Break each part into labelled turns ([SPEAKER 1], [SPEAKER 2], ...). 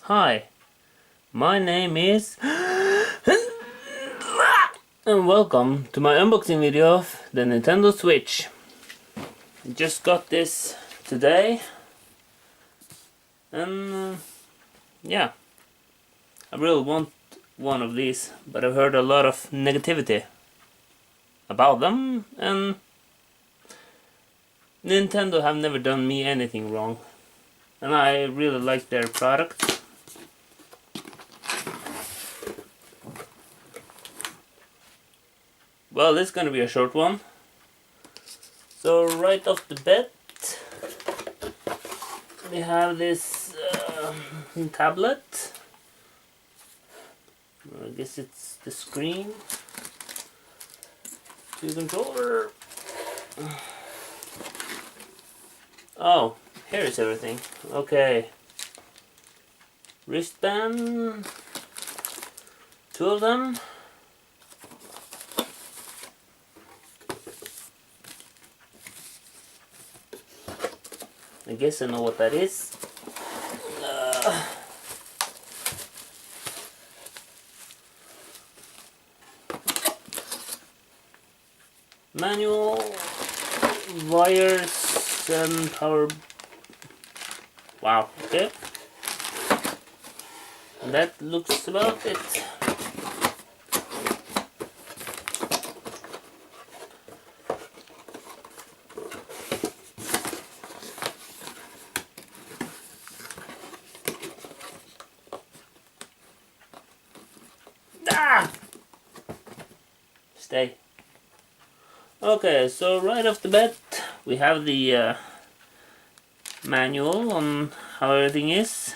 [SPEAKER 1] Hi, my name is and welcome to my unboxing video of the Nintendo Switch. I just got this today and yeah, I really want one of these, but I've heard a lot of negativity about them, and Nintendo have never done me anything wrong, and I really like their product. Well, this is gonna be a short one. So right off the bat, we have this tablet. I guess it's the screen. The controller. Oh, here is everything. Okay. Wristband. 2 of them. I guess I know what that is. Manual, wires, and power. Wow, okay. And that looks about it. Stay. Okay, so right off the bat we have the manual on how everything is.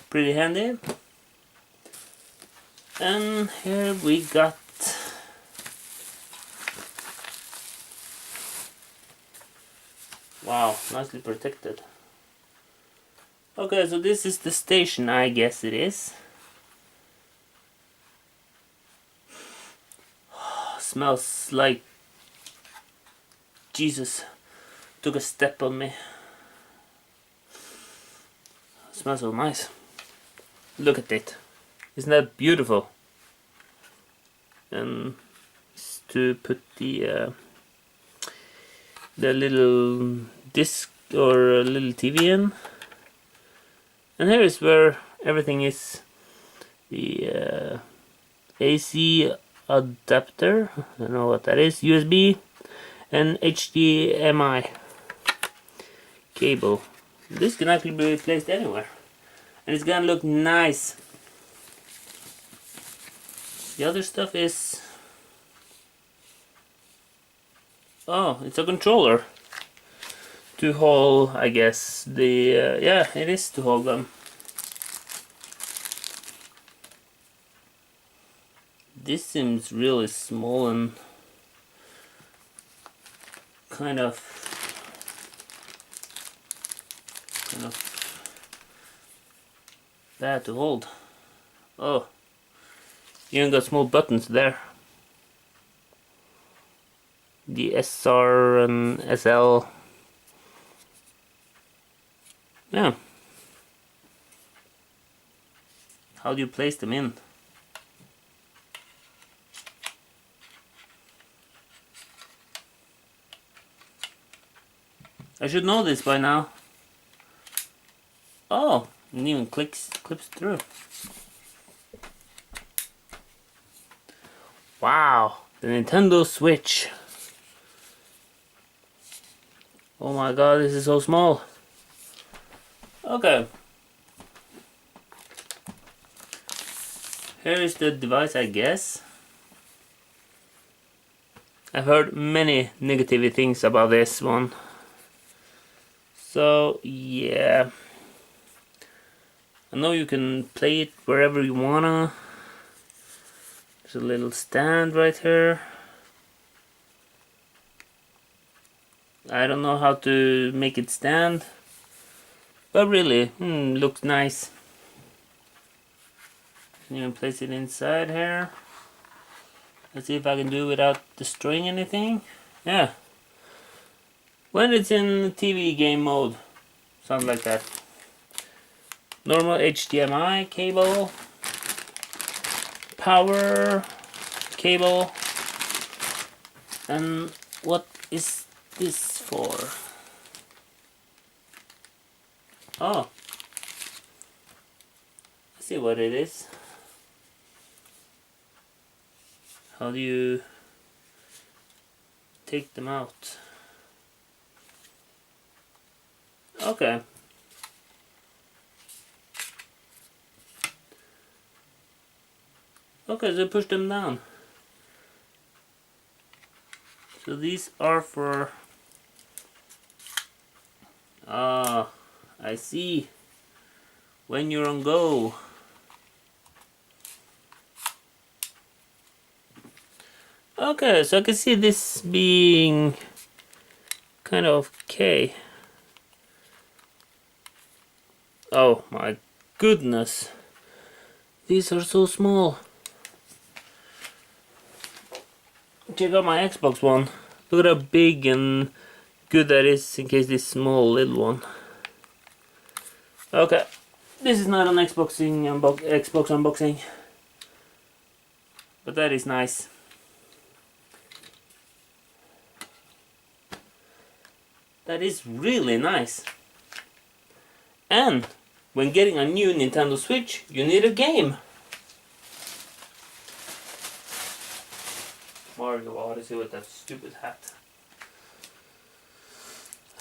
[SPEAKER 1] Pretty handy. And here we got wow, nicely protected. Okay, so this is the station, I guess it is. Smells like Jesus took a step on me. Smells so nice. Look at it. Isn't that beautiful? And to put the little disc or a little TV in. And here is where everything is. The AC adapter, I don't know what that is, USB and HDMI cable. This can actually be placed anywhere and it's gonna look nice. The other stuff is, oh, it's a controller to hold, I guess, the yeah, it is to hold them. This seems really small and kind of bad to hold. Oh, you even got small buttons there. The SR and SL. Yeah. How do you place them in? I should know this by now. Oh, it even clips through. Wow, the Nintendo Switch. Oh my god, this is so small. Okay. Here is the device, I guess. I've heard many negative things about this one. So yeah, I know you can play it wherever you wanna. There's a little stand right here. I don't know how to make it stand, but really, looks nice. You can place it inside here. Let's see if I can do it without destroying anything. Yeah. When it's in TV game mode. Something like that. normal HDMI cable, power cable, and what is this for? Oh, I see what it is. How do you take them out? Okay. Okay, so push them down. So these are for... Ah, I see. When you're on go. Okay, so I can see this being kind of okay. Oh my goodness. These are so small. Check out my Xbox One. Look at how big and good that is in case this small little one. Okay, this is not an Xbox unboxing, but that is nice. That is really nice. And when getting a new Nintendo Switch, you need a game. Mario Odyssey with that stupid hat.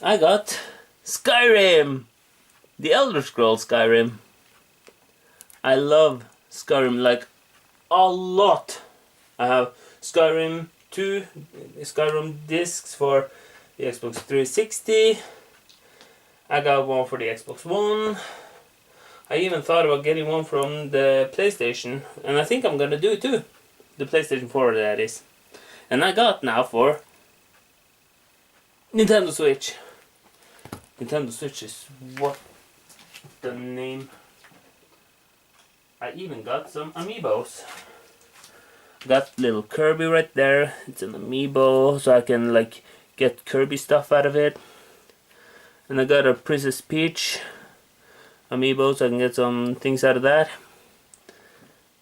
[SPEAKER 1] I got Skyrim! The Elder Scrolls Skyrim. I love Skyrim like a lot. I have Skyrim 2, Skyrim discs for the Xbox 360. I got one for the Xbox One. I even thought about getting one from the PlayStation, and I think I'm gonna do it too. The PlayStation 4, that is. And I got now for Nintendo Switch. Nintendo Switch is what the name. I even got some amiibos. Got little Kirby right there. It's an amiibo, so I can like get Kirby stuff out of it. And I got a Princess Peach amiibo, so I can get some things out of that.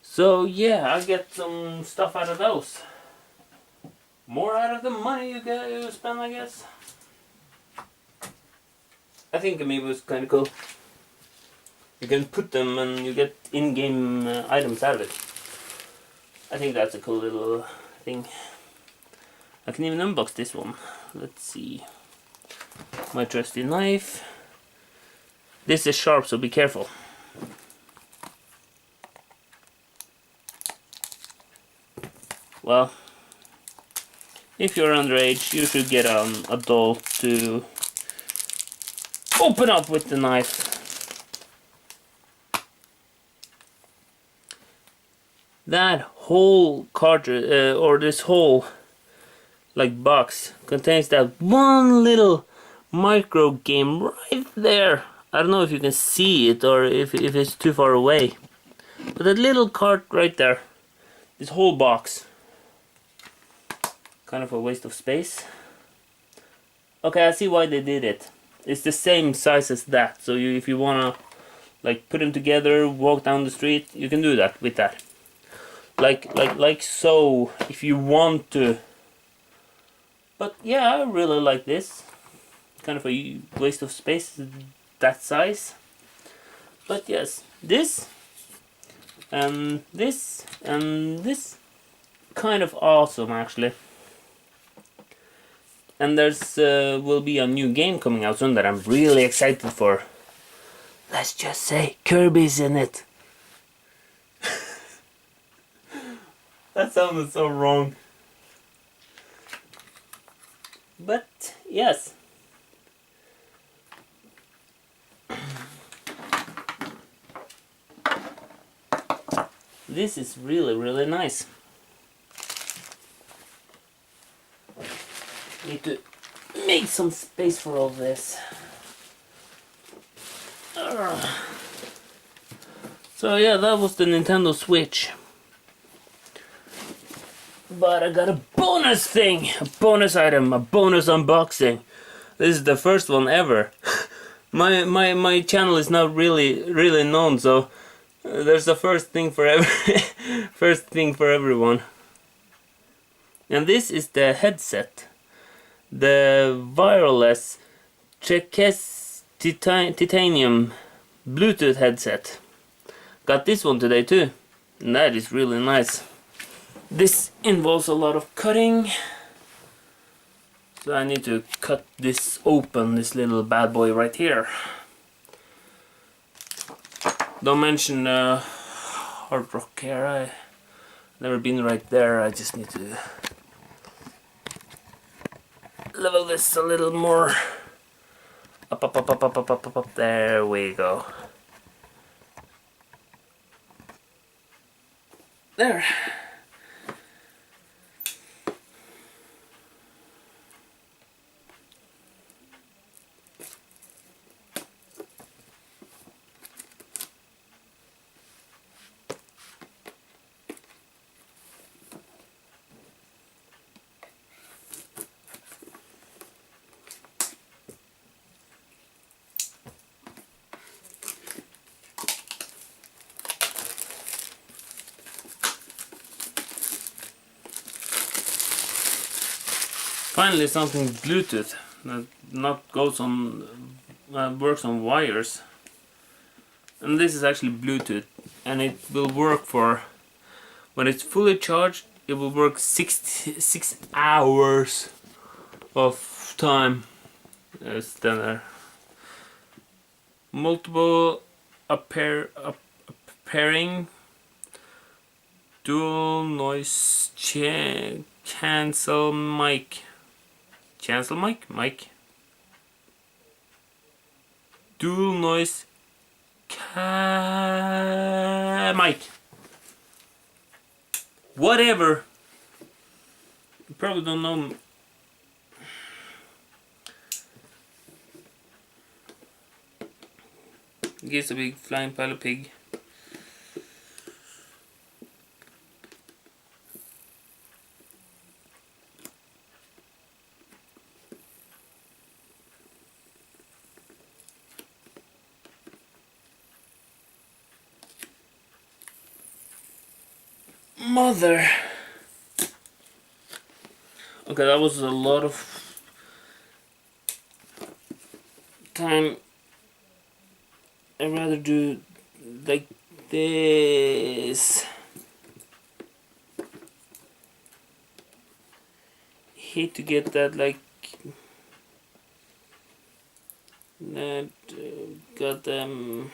[SPEAKER 1] So yeah, I'll get some stuff out of those. More out of the money you spend, I guess. I think amiibo is kind of cool. You can put them and you get in-game items out of it. I think that's a cool little thing. I can even unbox this one. Let's see. My trusty knife. This is sharp, so be careful. Well, if you're underage, you should get an adult to open up with the knife. That whole cartridge, or this whole like box, contains that one little micro game right there. I don't know if you can see it or if it's too far away. But that little cart right there, this whole box. Kind of a waste of space. Okay, I see why they did it. It's the same size as that, so if you wanna like put them together, walk down the street, you can do that with that. Like so, if you want to. But yeah, I really like this. Kind of a waste of space, that size. But yes, this and this and this, kind of awesome actually. And there's will be a new game coming out soon that I'm really excited for. Let's just say Kirby's in it. That sounded so wrong. But yes. This is really, really nice. Need to make some space for all this. So yeah, that was the Nintendo Switch. But I got a bonus thing, a bonus item, a bonus unboxing. This is the first one ever. my channel is not really known, so there's the first thing for everyone. And this is the headset, the wireless Trekz titanium Bluetooth headset. Got this one today too, and that is really nice. This involves a lot of cutting, so I need to cut this open, this little bad boy right here. Don't mention hard rock here, I never been right there. I just need to level this a little more. Up. There we go. There. Finally something Bluetooth that not goes on, works on wires. And this is actually Bluetooth, and it will work for, when it's fully charged, it will work 6 hours of time. Standard. Multiple pairing, dual noise cancel mic. Cancel mic? Dual noise mic. Whatever. You probably don't know. Gives a big flying pile of pig. Mother. Okay, that was a lot of time. I'd rather do like this. Hate to get that like that got them.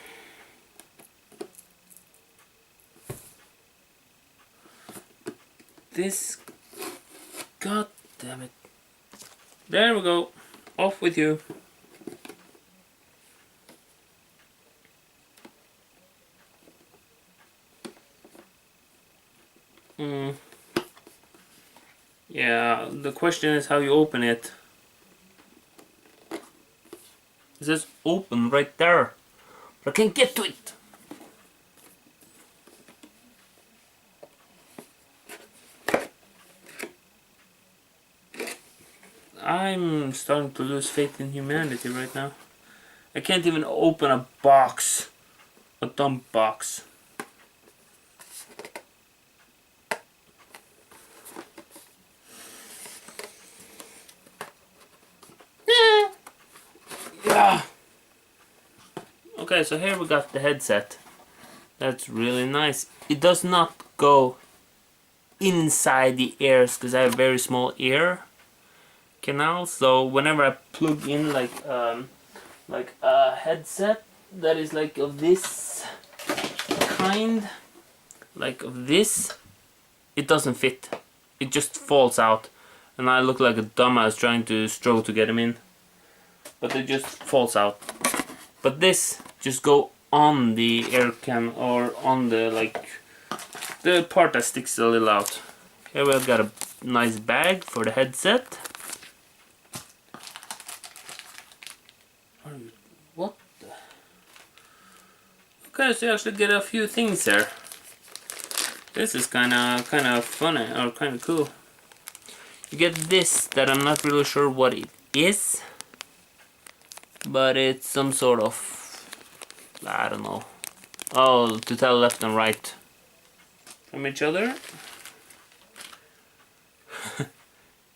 [SPEAKER 1] This, god damn it. There we go. Off with you. Yeah, the question is how you open it. It says open right there, but I can't get to it. I'm starting to lose faith in humanity right now. I can't even open a box. A dump box. Yeah. Okay, so here we got the headset. That's really nice. It does not go inside the ears because I have very small ear canal, so whenever I plug in like a headset that is like of this kind, like of this, it doesn't fit. It just falls out, and I look like a dumbass trying to struggle to get them in, but it just falls out. But this just go on the air can, or on the like the part that sticks a little out. Here we've got a nice bag for the headset. What the? Okay, so you actually get a few things there. This is kind of funny, or kind of cool. You get this that I'm not really sure what it is, but it's some sort of, I don't know. Oh, to tell left and right from each other.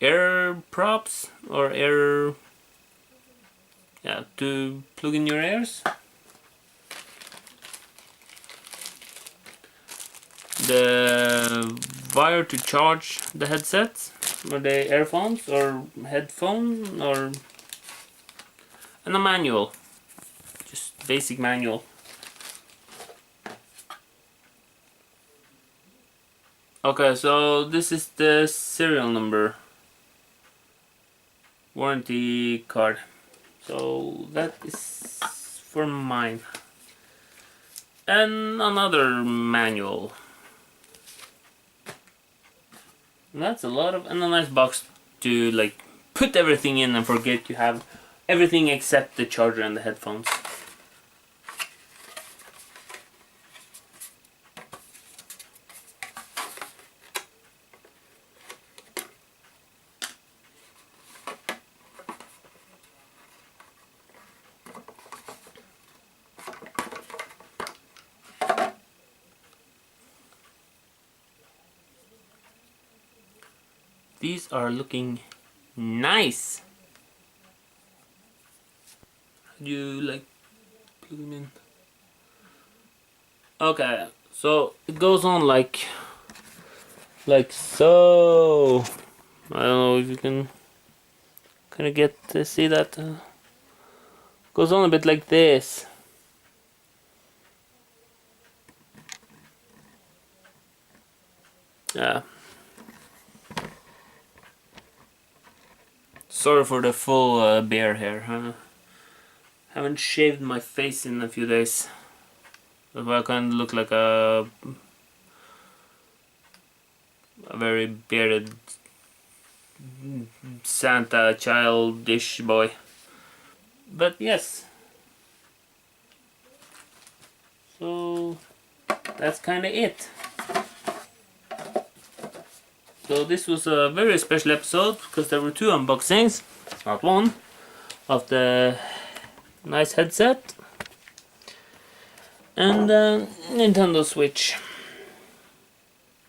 [SPEAKER 1] Air props or air, yeah, to plug in your ears. The wire to charge the headsets, or the earphones or headphone, or and a manual, just basic manual. Okay, so this is the serial number, warranty card. So that is for mine. And another manual. And that's a lot of, and a nice box to like put everything in and forget you have everything except the charger and the headphones. These are looking nice. You like plug them in? Okay, so it goes on like so. I don't know if you can kind of get to see that. Goes on a bit like this. Yeah. Sorry for the full beard here. Haven't shaved my face in a few days. That's why I kind of look like a very bearded Santa childish boy. But yes. So that's kind of it. So this was a very special episode because there were 2 unboxings, not one, of the nice headset and the Nintendo Switch,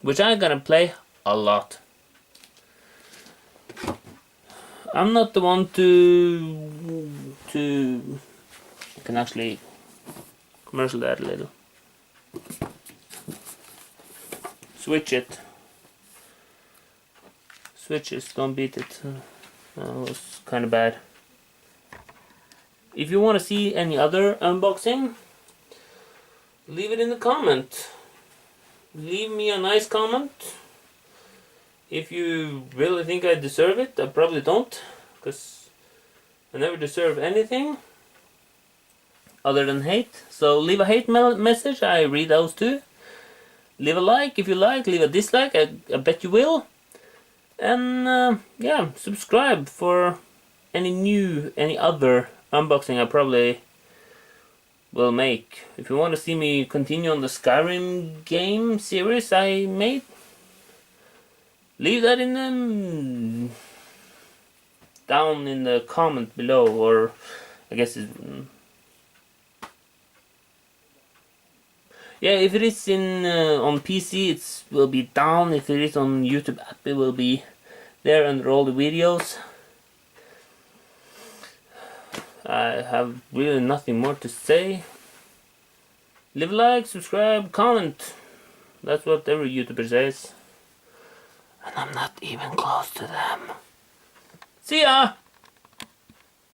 [SPEAKER 1] which I'm gonna play a lot. I'm not the one to I can actually commercial that a little. Switch it. Switches, don't beat it. That was kind of bad. If you want to see any other unboxing, leave it in the comment. Leave me a nice comment. If you really think I deserve it, I probably don't, because I never deserve anything other than hate. So leave a hate message, I read those too. Leave a like if you like, leave a dislike, I bet you will. And yeah, subscribe for any other unboxing I probably will make. If you want to see me continue on the Skyrim game series I made, leave that in the down in the comment below, or I guess it's yeah, if it is in on PC, it will be down. If it is on YouTube app, it will be there under all the videos. I have really nothing more to say. Leave a like, subscribe, comment. That's what every YouTuber says. And I'm not even close to them. See ya!